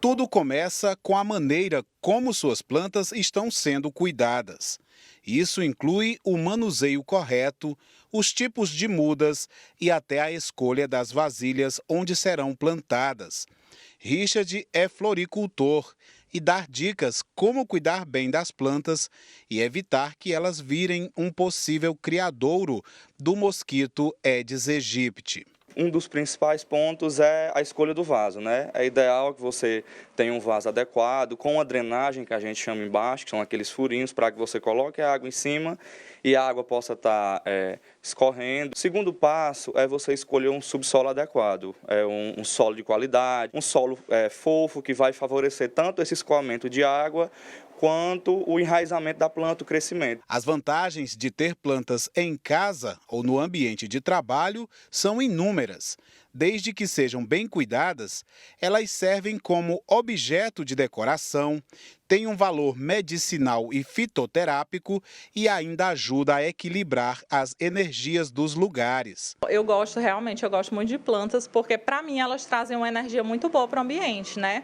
Tudo começa com a maneira como suas plantas estão sendo cuidadas. Isso inclui o manuseio correto, os tipos de mudas e até a escolha das vasilhas onde serão plantadas. Richard é floricultor e dá dicas como cuidar bem das plantas e evitar que elas virem um possível criadouro do mosquito Aedes aegypti. Um dos principais pontos é a escolha do vaso, né? É ideal que você tenha um vaso adequado, com a drenagem que a gente chama embaixo, que são aqueles furinhos para que você coloque a água em cima e a água possa estar escorrendo. O segundo passo é você escolher um subsolo adequado, um solo de qualidade, um solo fofo que vai favorecer tanto esse escoamento de água quanto o enraizamento da planta, o crescimento. As vantagens de ter plantas em casa ou no ambiente de trabalho são inúmeras. Desde que sejam bem cuidadas, elas servem como objeto de decoração, têm um valor medicinal e fitoterápico e ainda ajuda a equilibrar as energias dos lugares. Eu gosto muito de plantas porque, para mim, elas trazem uma energia muito boa para o ambiente, né?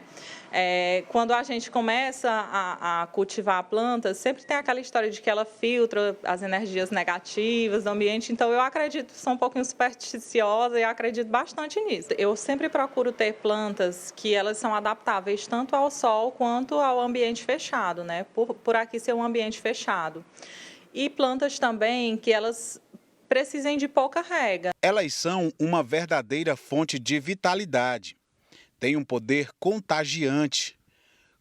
Quando a gente começa a cultivar plantas, sempre tem aquela história de que ela filtra as energias negativas do ambiente, então eu acredito, sou um pouquinho supersticiosa e acredito bastante nisso. Eu sempre procuro ter plantas que elas são adaptáveis tanto ao sol quanto ao ambiente fechado, né? Por aqui ser um ambiente fechado. E plantas também que elas precisem de pouca rega. Elas são uma verdadeira fonte de vitalidade. Têm um poder contagiante.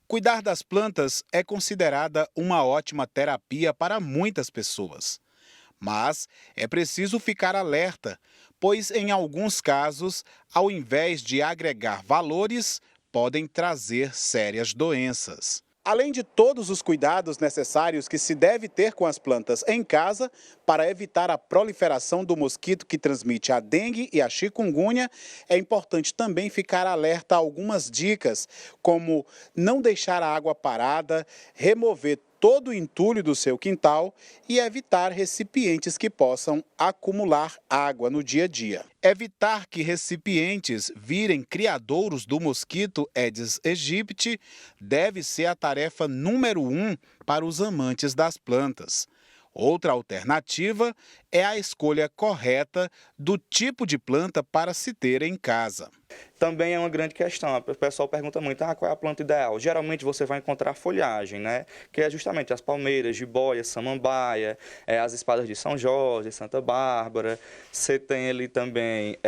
Cuidar das plantas é considerada uma ótima terapia para muitas pessoas. Mas é preciso ficar alerta, pois em alguns casos, ao invés de agregar valores, podem trazer sérias doenças. Além de todos os cuidados necessários que se deve ter com as plantas em casa para evitar a proliferação do mosquito que transmite a dengue e a chikungunya, é importante também ficar alerta a algumas dicas, como não deixar a água parada, remover todo o entulho do seu quintal e evitar recipientes que possam acumular água no dia a dia. Evitar que recipientes virem criadouros do mosquito Aedes aegypti deve ser a tarefa número 1 para os amantes das plantas. Outra alternativa é a escolha correta do tipo de planta para se ter em casa. Também é uma grande questão, o pessoal pergunta muito, qual é a planta ideal? Geralmente você vai encontrar folhagem, né? Que é justamente as palmeiras, jiboia, samambaia, as espadas de São Jorge, Santa Bárbara. Você tem ali também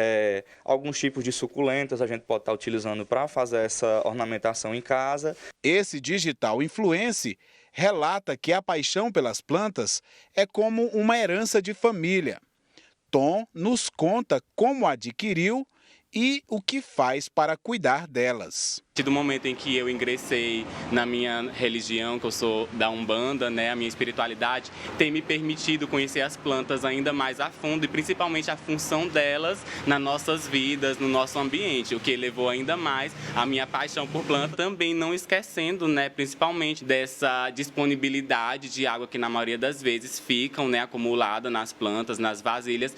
alguns tipos de suculentas, a gente pode estar utilizando para fazer essa ornamentação em casa. Esse digital influencer relata que a paixão pelas plantas é como uma herança de família. Tom nos conta como adquiriu e o que faz para cuidar delas. Do momento em que eu ingressei na minha religião, que eu sou da Umbanda, né, a minha espiritualidade, tem me permitido conhecer as plantas ainda mais a fundo e principalmente a função delas nas nossas vidas, no nosso ambiente, o que elevou ainda mais a minha paixão por planta, também não esquecendo, né, principalmente dessa disponibilidade de água que na maioria das vezes ficam, né, acumulada nas plantas, nas vasilhas.